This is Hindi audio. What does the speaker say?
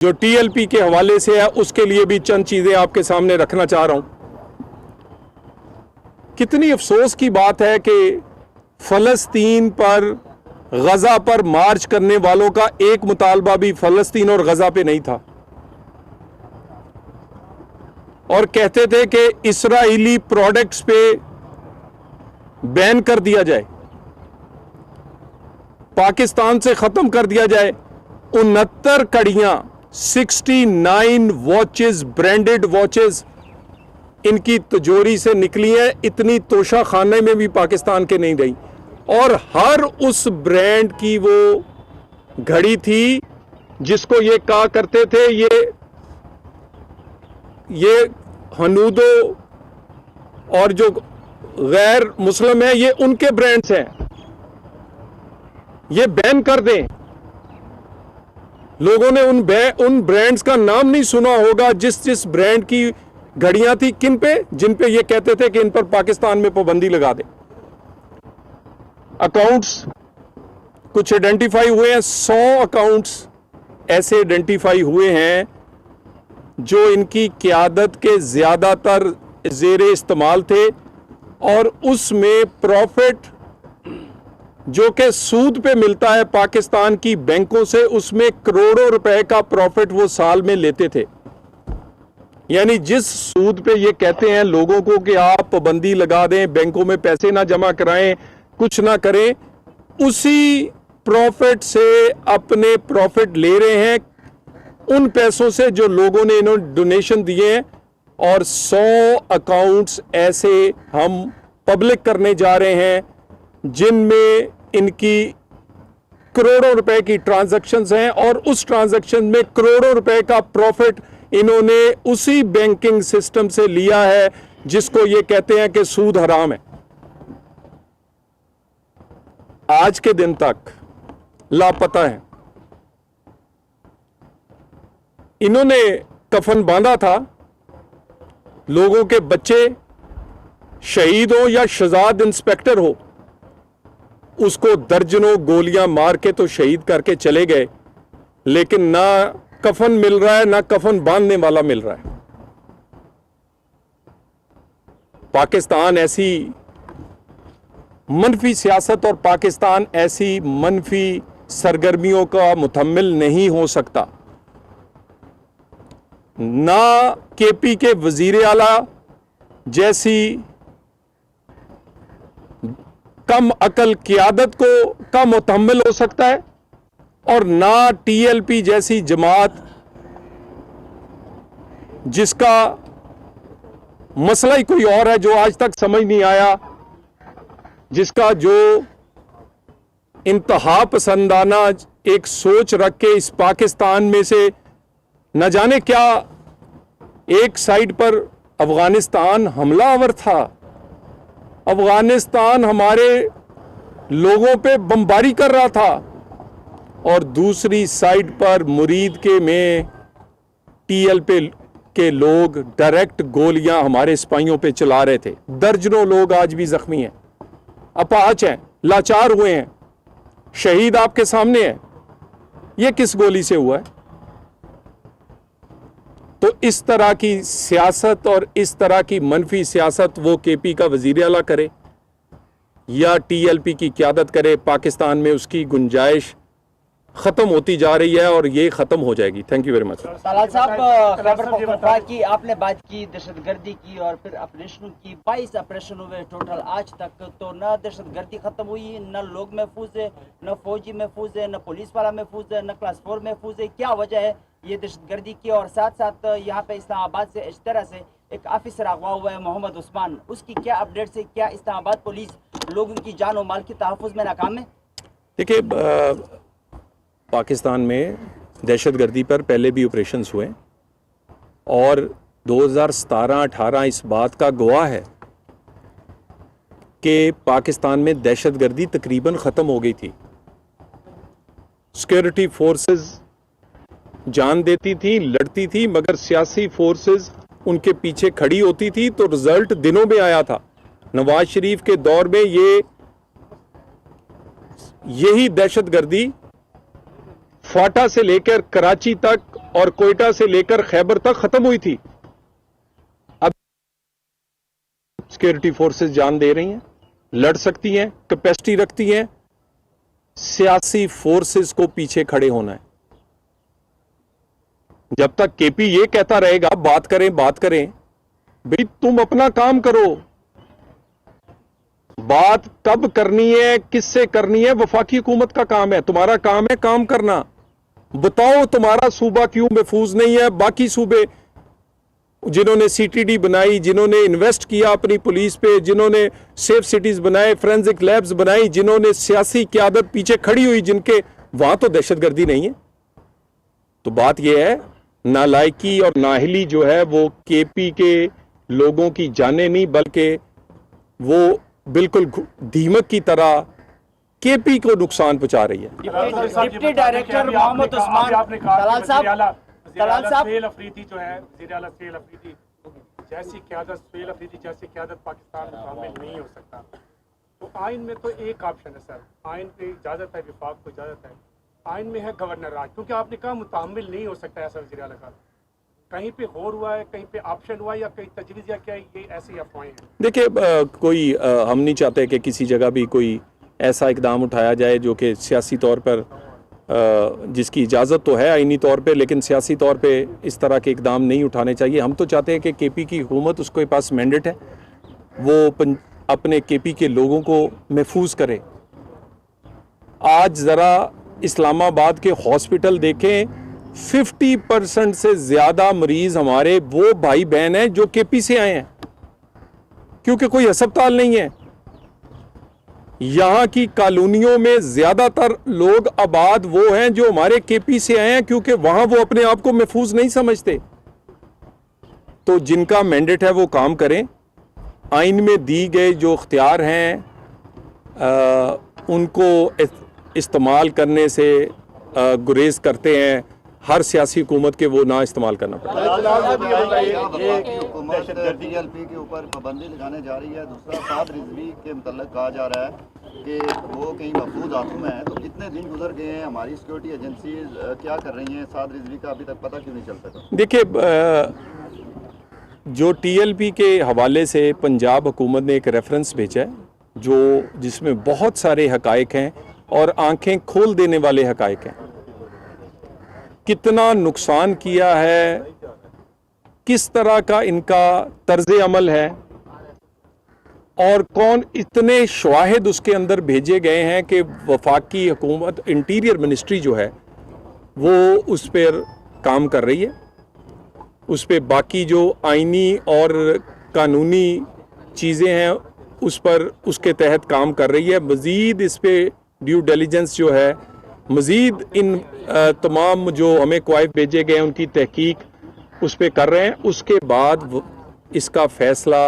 जो टीएलपी के हवाले से है उसके लिए भी चंद चीजें आपके सामने रखना चाह रहा हूं। कितनी अफसोस की बात है कि फलस्तीन पर, गजा पर मार्च करने वालों का एक मुतालबा भी फलस्तीन और गजा पे नहीं था और कहते थे कि इस्राइली प्रोडक्ट्स पे बैन कर दिया जाए, पाकिस्तान से खत्म कर दिया जाए। 69 कड़ियां, 69 वॉचेस, ब्रांडेड वॉचेस इनकी तिजोरी से निकली है। इतनी तोशा खाने में भी पाकिस्तान के नहीं रही और हर उस ब्रांड की वो घड़ी थी जिसको ये कहा करते थे ये हनूदो और जो गैर मुस्लिम है ये उनके ब्रांड्स हैं, ये बैन कर दें। लोगों ने उन ब्रांड्स का नाम नहीं सुना होगा जिस ब्रांड की घड़ियां थी, किन पे, जिन पे ये कहते थे कि इन पर पाकिस्तान में पाबंदी लगा दे। अकाउंट्स कुछ आइडेंटिफाई हुए हैं, 100 अकाउंट्स ऐसे आइडेंटिफाई हुए हैं जो इनकी क़यादत के ज्यादातर ज़ेरे इस्तेमाल थे और उसमें प्रॉफिट जो कि सूद पे मिलता है पाकिस्तान की बैंकों से, उसमें करोड़ों रुपए का प्रॉफिट वो साल में लेते थे। यानी जिस सूद पे ये कहते हैं लोगों को कि आप पाबंदी लगा दें, बैंकों में पैसे ना जमा कराएं, कुछ ना करें, उसी प्रॉफिट से अपने प्रॉफिट ले रहे हैं उन पैसों से जो लोगों ने इन्होंने डोनेशन दिए हैं। और 100 अकाउंट्स ऐसे हम पब्लिक करने जा रहे हैं जिनमें इनकी करोड़ों रुपए की ट्रांजैक्शंस हैं और उस ट्रांजैक्शन में करोड़ों रुपए का प्रॉफिट इन्होंने उसी बैंकिंग सिस्टम से लिया है जिसको ये कहते हैं कि सूद हराम है। आज के दिन तक लापता है। इन्होंने कफन बांधा था, लोगों के बच्चे शहीद हो या शहजाद इंस्पेक्टर हो, उसको दर्जनों गोलियां मार के तो शहीद करके चले गए, लेकिन ना कफन मिल रहा है ना कफन बांधने वाला मिल रहा है। पाकिस्तान ऐसी मनफी सियासत और पाकिस्तान ऐसी मनफी सरगर्मियों का मुतहम्मिल नहीं हो सकता। ना केपी के वजीर आला जैसी कम अकल क़यादत का मुतहम्मिल हो सकता है और ना टीएलपी जैसी जमात जिसका मसला ही कोई और है, जो आज तक समझ नहीं आया, जिसका जो इंतहा पसंदाना एक सोच रख के इस पाकिस्तान में से न जाने क्या, एक साइड पर अफगानिस्तान हमलावर था, अफगानिस्तान हमारे लोगों पे बमबारी कर रहा था और दूसरी साइड पर मुरीद के में टीएलपी के लोग डायरेक्ट गोलियां हमारे सिपाहियों पे चला रहे थे। दर्जनों लोग आज भी जख्मी हैं, अपाहज हैं, लाचार हुए हैं, शहीद आपके सामने है। ये किस गोली से हुआ है? तो इस तरह की सियासत और इस तरह की मनफी सियासत वो केपी का वजीर आला करे या टीएलपी की क़यादत करे, पाकिस्तान में उसकी गुंजाइश खत्म होती जा रही है और ये खत्म हो जाएगी। Thank you very much. Salal साहब, खैबर पख्तूनख्वा की आपने बात की, दहशतगर्दी की और फिर ऑपरेशन की, 22 ऑपरेशन हुए टोटल आज तक। तो न दहशतगर्दी खत्म हुई, न लोग महफूज है, न फौजी महफूज है, न पुलिस वाला महफूज है, न क्लास 4 महफूज है। क्या वजह है ये दहशतगर्दी की? और साथ साथ यहाँ पे इस्लामाबाद से इस तरह से एक ऑफिसर अगवा हुआ है मोहम्मद उस्मान, उसकी क्या अपडेट है? क्या इस्लामाबाद पुलिस लोगों की जान और माल के तहफ़्फ़ुज़ में नाकाम है? देखिए, पाकिस्तान में दहशतगर्दी पर पहले भी ऑपरेशंस हुए और 2017-18 इस बात का गवाह है कि पाकिस्तान में दहशतगर्दी तकरीबन ख़त्म हो गई थी। सिक्योरिटी फोर्सेस जान देती थी, लड़ती थी, मगर सियासी फोर्सेस उनके पीछे खड़ी होती थी तो रिजल्ट दिनों में आया था। नवाज शरीफ के दौर में यही दहशतगर्दी फाटा से लेकर कराची तक और कोयटा से लेकर खैबर तक खत्म हुई थी। अब सिक्योरिटी फोर्सेस जान दे रही हैं, लड़ सकती हैं, कैपेसिटी रखती हैं। सियासी फोर्सेस को पीछे खड़े होना है। जब तक केपी ये कहता रहेगा बात करें भाई तुम अपना काम करो। बात कब करनी है, किससे करनी है, वफाकी हुकूमत का काम है। तुम्हारा काम है काम करना। बताओ तुम्हारा सूबा क्यों महफूज नहीं है। बाकी सूबे जिन्होंने सीटीडी बनाई, जिन्होंने इन्वेस्ट किया अपनी पुलिस पे, जिन्होंने सेफ सिटीज बनाए, फोरेंसिक लैब्स बनाई, जिन्होंने सियासी क़यादत पीछे खड़ी हुई, जिनके वहां तो दहशतगर्दी नहीं है। तो बात यह है, नालायकी और नाहिली जो है वो केपी के लोगों की जाने नहीं, बल्कि वो बिल्कुल दीमक की तरह केपी को नुकसान पहुंचा रही है। डिप्टी डायरेक्टर मोहम्मद उस्मान दलाल साहब सुहेल अफरीदी जो है, वज़ीर आला सुहेल अफरीदी जैसी क़यादत, सुहेल अफरीदी जैसी क़यादत पाकिस्तान में शामिल नहीं हो सकता। तो आइन में तो एक ऑप्शन है सर, आइन पे इजाज़त है, विफाक को इजाज़त है, आइन में है गवर्नर राज, क्योंकि आपने कहा मुतामिल नहीं हो सकता ऐसा वज़ीर आला का। कहीं पे गौर हुआ है, कहीं पे ऑप्शन हुआ है, या कहीं तजवीज़, या क्या ये ऐसी अफवाहें हैं? देखिए हम नहीं चाहते कि किसी जगह भी कोई ऐसा इकदाम उठाया जाए जो कि सियासी तौर पर जिसकी इजाज़त तो है आईनी तौर पे, लेकिन सियासी तौर पे इस तरह के इकदाम नहीं उठाने चाहिए। हम तो चाहते हैं कि केपी की हुकूमत, उसके पास मैंडेट है, वो अपने केपी के लोगों को महफूज करे। आज ज़रा इस्लामाबाद के हॉस्पिटल देखें, 50% से ज़्यादा मरीज़ हमारे वो भाई बहन हैं जो केपी से आए हैं, क्योंकि कोई अस्पताल नहीं है। यहां की कॉलोनियों में ज्यादातर लोग आबाद वो हैं जो हमारे केपी से आए हैं, क्योंकि वहां वो अपने आप को महफूज नहीं समझते। तो जिनका मैंडेट है वो काम करें। आइन में दी गए जो इख्तियार हैं उनको इस्तेमाल करने से गुरेज करते हैं। हर सियासी हुकूमत के वो ना इस्तेमाल करना पड़ता है। हुकूमत टीएलपी के ऊपर पाबंदी लगाने जा रही है। दूसरा, साद रिजवी के मुतल्लिक़ कहा जा रहा है कि वो कहीं महफूज हाथों में है। तो इतने दिन गुजर गए हैं, हमारी सिक्योरिटी एजेंसी क्या कर रही हैं? साद रिजवी का अभी तक पता क्यों नहीं चल सका? देखिए, जो टीएलपी के हवाले से पंजाब हुकूमत ने एक रेफरेंस भेजा है जो जिसमें बहुत सारे हकायक हैं और आंखें खोल देने वाले हकायक हैं। कितना नुकसान किया है, किस तरह का इनका तर्ज अमल है, और कौन इतने शवाहिद उसके अंदर भेजे गए हैं कि वफाकी हुकूमत, इंटीरियर मिनिस्ट्री जो है वो उस पर काम कर रही है। उस पर बाकी जो आइनी और कानूनी चीज़ें हैं उस पर उसके तहत काम कर रही है। मज़ीद इस पर ड्यू डिलिजेंस जो है, मज़ीद इन तमाम जो हमें क्वाइफ भेजे गए हैं उनकी तहकीक उस पर कर रहे हैं। उसके बाद इसका फैसला